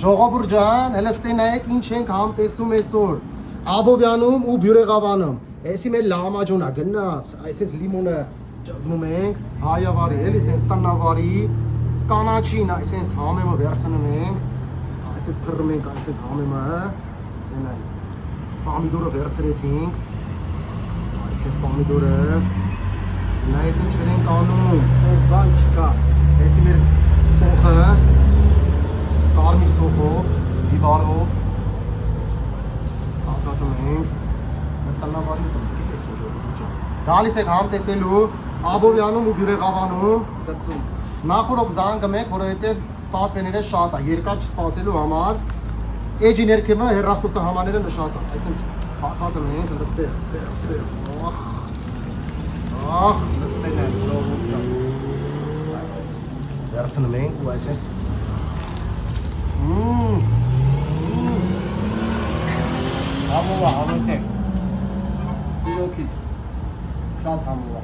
Ժողովուրդ ջան, հələ ստենայեք ինչ ենք համտեսում այսօր։ Աբովյանում ու Բյուրեղավանում։ Էսի մեր լամաջոնա գնաց, այսպես լիմոնը ճզմում ենք, հայավարի, էլի սենց տնավարի, կանաչին, այսպես համեմը վերցնում ենք, այսպես փռում ենք, այսպես համեմը, ստենայք։ Պամիդորը վերցրեցինք, այսպես պամիդորը, նայեք ինչ ենք անում, սենց բան չկա, էսի մեր սոխը, կարմիր սոխով, բիվարով, այսպես աթաթում ենք, մտնավարի տնք եք այսօր ժողովուրդ ջան։ Գալիս եք համտեսելու Աբովյանում ու Բյուրեղավանում գծում։ Նախորդ զանգում եք, որովհետև պատվեները շատ է, երկար չսպասելու համար, էջի ներքևը հեռախոսը համարները նշած է, այսպես աթաթում ենք, ստեղ, ախ, նստել են ժողովուրդ ջան, այսպես վերցնում ենք ու այսպես Համովա, համեցեք, իրոքից, շատ համովա։